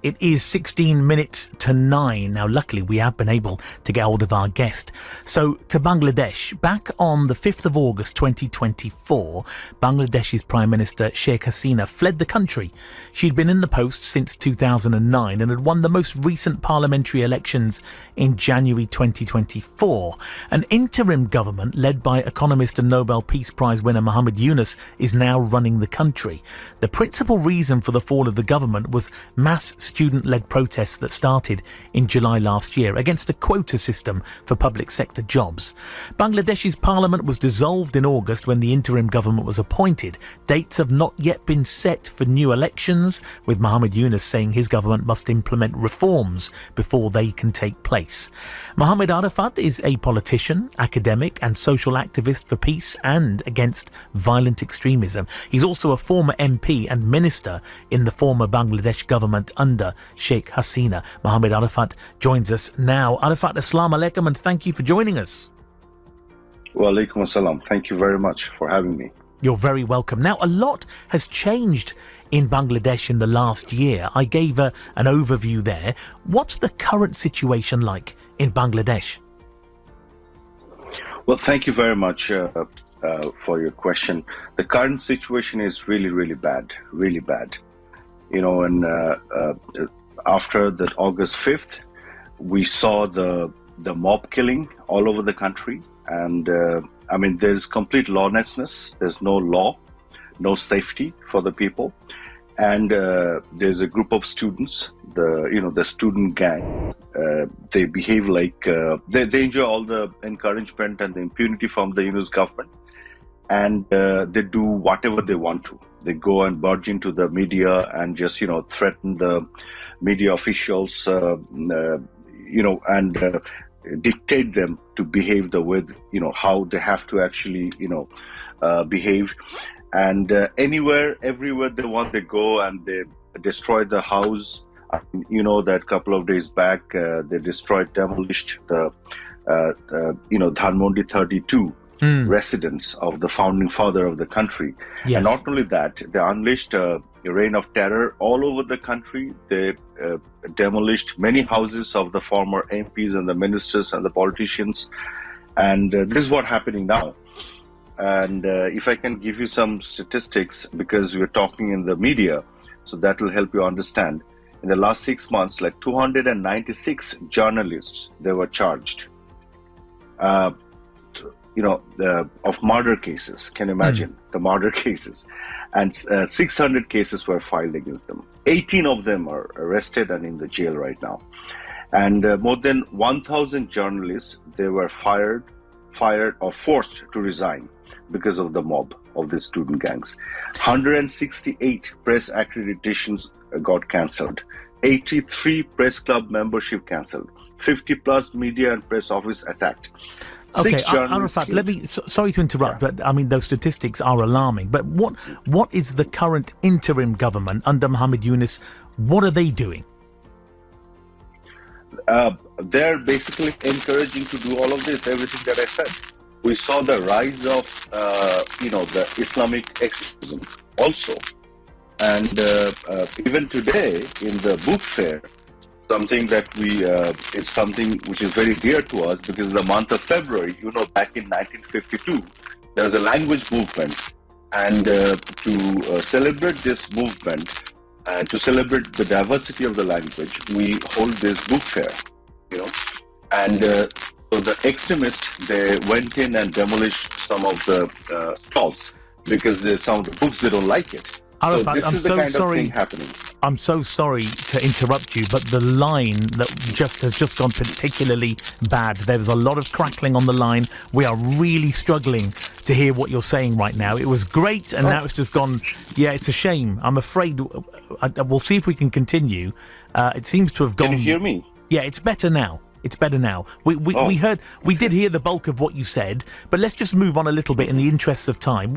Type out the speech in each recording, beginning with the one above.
It is 16 minutes to 9. Now, luckily, we have been able to get hold of our guest. So, to Bangladesh. Back on the 5th of August 2024, Bangladesh's Prime Minister Sheikh Hasina fled the country. She'd been in the post since 2009 and had won the most recent parliamentary elections in January 2024. An interim government led by economist and Nobel Peace Prize winner Muhammad Yunus is now running the country. The principal reason for the fall of the government was mass student-led protests that started in July last year against a quota system for public sector jobs. Bangladesh's parliament was dissolved in August when the interim government was appointed. Dates have not yet been set for new elections, with Muhammad Yunus saying his government must implement reforms before they can take place. Muhammad Arafat is a politician, academic and social activist for peace and against violent extremism. He's also a former MP and minister in the former Bangladesh government under Sheikh Hasina. Muhammad Arafat joins us now. Arafat, Assalamu alaikum, and thank you for joining us. Wa alaikum assalam. Thank you very much for having me. You're very welcome. Now, a lot has changed in Bangladesh in the last year. I gave an overview there. What's the current situation like in Bangladesh? Well, thank you very much for your question. The current situation is really, really bad, really bad. You know, and after that August 5th, we saw the mob killing all over the country. And I mean, there's complete lawlessness. There's no law, no safety for the people. And there's a group of students, the student gang. They behave like they enjoy all the encouragement and the impunity from the Yunus government, and they do whatever they want to. They go and barge into the media and just threaten the media officials, and dictate them to behave the way how they have to actually behave. And everywhere they want, they go and they destroy the house. That couple of days back, they demolished the Dhanmondi 32 residence of the founding father of the country. Yes. And not only that, they unleashed a reign of terror all over the country. They demolished many houses of the former MPs and the ministers and the politicians. And this is what's happening now. And if I can give you some statistics, because we're talking in the media, so that will help you understand. In the last 6 months, like 296 journalists, they were charged, of murder cases. Can you imagine the murder cases? And 600 cases were filed against them. 18 of them are arrested and in the jail right now. And more than 1,000 journalists, they were fired or forced to resign because of the mob of the student gangs. 168 press accreditations got cancelled. 83 press club membership cancelled. 50 plus media and press office attacked. Okay, Arafat, sorry to interrupt, but I mean, those statistics are alarming. But what is the current interim government under Muhammad Yunus? What are they doing? They're basically encouraging to do all of this, everything that I said. We saw the rise of, the Islamic extremism also. And even today in the book fair, something that it's something which is very dear to us, because in the month of February, back in 1952, there was a language movement. And to celebrate this movement, to celebrate the diversity of the language, we hold this book fair, And so the extremists, they went in and demolished some of the stalls because some of the books, they don't like it. Arafat, so this is the kind of thing happening. I'm so sorry to interrupt you, but the line that has just gone particularly bad. There's a lot of crackling on the line. We are really struggling to hear what you're saying right now. It was great, and now it's just gone. Yeah, it's a shame. I'm afraid we'll see if we can continue. It seems to have gone. Can you hear me? Yeah, it's better now. It's better now. We did hear the bulk of what you said, but let's just move on a little bit in the interests of time.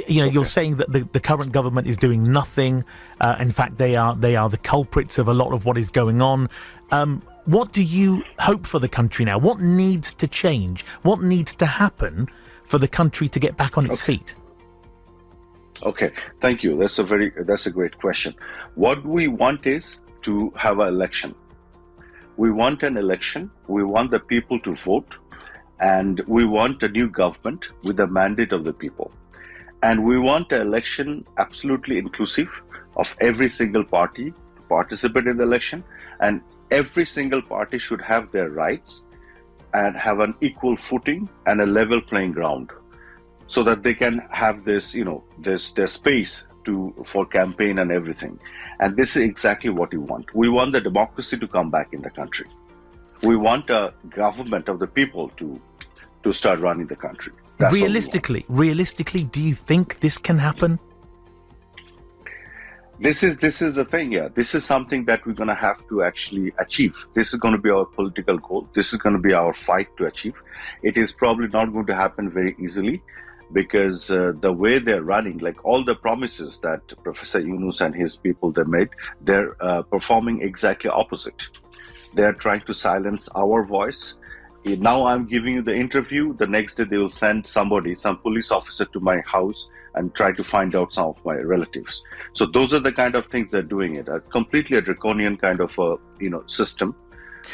You're saying that the current government is doing nothing. In fact, they are the culprits of a lot of what is going on. What do you hope for the country now? What needs to change? What needs to happen for the country to get back on its feet? Okay, thank you. That's a great question. What we want is to have an election. We want an election. We want the people to vote. And we want a new government with the mandate of the people. And we want an election absolutely inclusive of every single party to participate in the election. And every single party should have their rights and have an equal footing and a level playing ground, so that they can have this, their space for campaign and everything. And this is exactly what we want. We want the democracy to come back in the country. We want a government of the people to start running the country. That's realistically, do you think this can happen? This is the thing, yeah. This is something that we're going to have to actually achieve. This is going to be our political goal. This is going to be our fight to achieve. It is probably not going to happen very easily, because the way they're running, like all the promises that Professor Yunus and his people they made, they're performing exactly opposite. They're trying to silence our voice. Now I'm giving you the interview. The next day they will send some police officer to my house and try to find out some of my relatives. So those are the kind of things they're doing it. Completely a draconian kind of system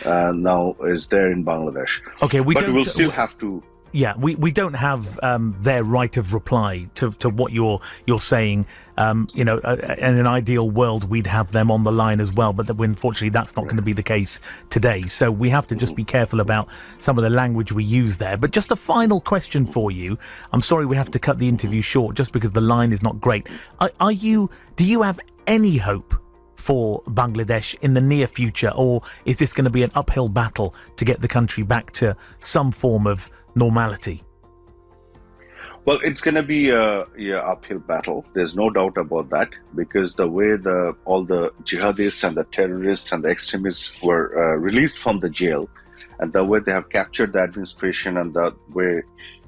now is there in Bangladesh. Okay, but we'll still have to. Yeah, we don't have their right of reply to what you're saying. In an ideal world, we'd have them on the line as well, but unfortunately, that's not going to be the case today. So we have to just be careful about some of the language we use there. But just a final question for you. I'm sorry we have to cut the interview short just because the line is not great. Do you have any hope for Bangladesh in the near future, or is this going to be an uphill battle to get the country back to some form of normality? Well, it's going to be a uphill battle. There's no doubt about that, because the way all the jihadists and the terrorists and the extremists were released from the jail, and the way they have captured the administration, and the way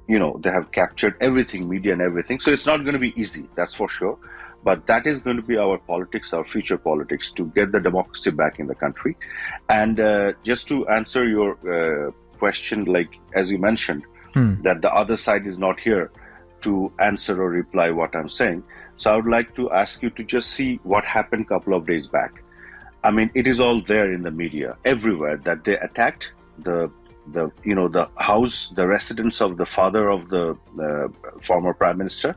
they have captured everything, media and everything. So it's not going to be easy, that's for sure. But that is going to be our politics, our future politics, to get the democracy back in the country. And just to answer your question, like as you mentioned, that the other side is not here to answer or reply what I'm saying. So I would like to ask you to just see what happened a couple of days back. I mean, it is all there in the media everywhere that they attacked the house, the residence of the father of the former prime minister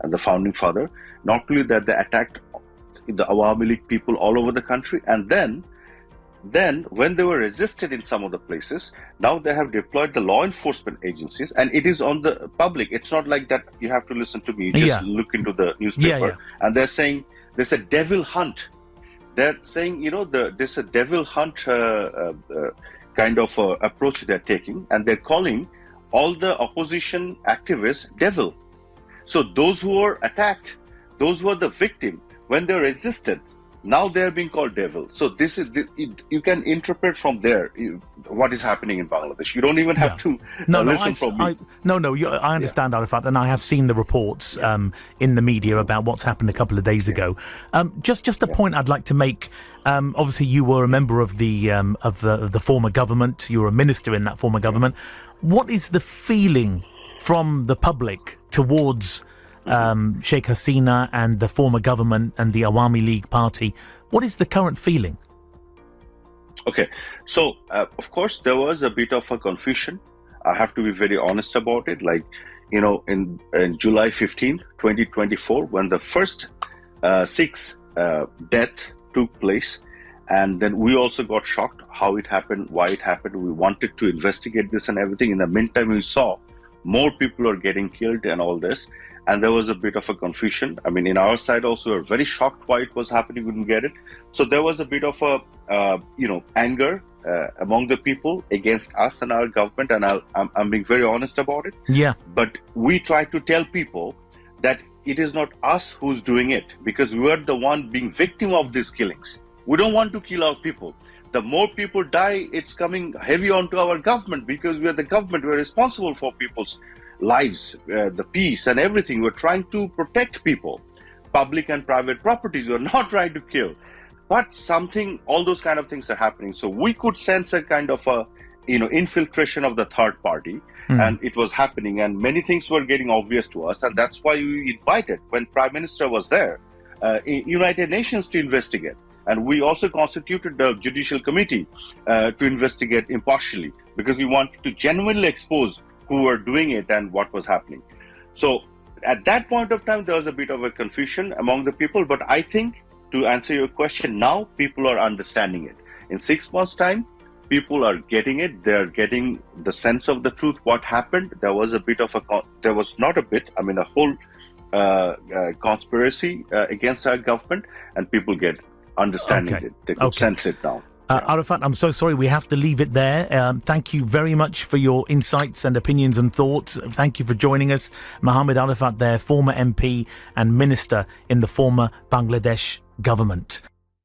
and the founding father. Not only that, they attacked the Awami League people all over the country, and then when they were resisted in some of the places, now they have deployed the law enforcement agencies, and it is on the public. It's not like that you have to listen to me. Just look into the newspaper, and they're saying there's a devil hunt. They're saying, there's a devil hunt kind of approach they're taking, and they're calling all the opposition activists devil. So those who were attacked, those were the victim. When they resisted, now they are being called devil. So this is you can interpret from there what is happening in Bangladesh. You don't even have to listen from me. I understand, Arafat, and I have seen the reports in the media about what's happened a couple of days ago. Just a point I'd like to make. Obviously, you were a member of the former government. You were a minister in that former government. What is the feeling from the public towards Sheikh Hasina and the former government and the Awami League party? What is the current feeling? Okay, so of course there was a bit of a confusion. I have to be very honest about it. Like, in July 15, 2024, when the first 6 death took place, and then we also got shocked how it happened, why it happened. We wanted to investigate this and everything. In the meantime, we saw more people are getting killed and all this. And there was a bit of a confusion. I mean, in our side also, we were very shocked why it was happening. We didn't get it. So there was a bit of a, anger among the people against us and our government. And I'm being very honest about it. Yeah. But we try to tell people that it is not us who's doing it, because we are the one being victim of these killings. We don't want to kill our people. The more people die, it's coming heavy onto our government, because we are the government. We're responsible for people's lives, the peace and everything. We're trying to protect people, public and private properties. We're not trying to kill, but all those kind of things are happening. So we could sense a kind of a, infiltration of the third party, and it was happening, and many things were getting obvious to us. And that's why we invited, when Prime Minister was there, United Nations to investigate. And we also constituted the Judicial Committee to investigate impartially, because we wanted to genuinely expose who were doing it and what was happening. So at that point of time, there was a bit of a confusion among the people. But I think, to answer your question, now people are understanding it. In 6 months' time, people are getting it. They're getting the sense of the truth, what happened. There was a whole conspiracy against our government, and people get understanding it. They could sense it now. Arafat, I'm so sorry. We have to leave it there. Thank you very much for your insights and opinions and thoughts. Thank you for joining us. Mohammed Arafat there, former MP and minister in the former Bangladesh government.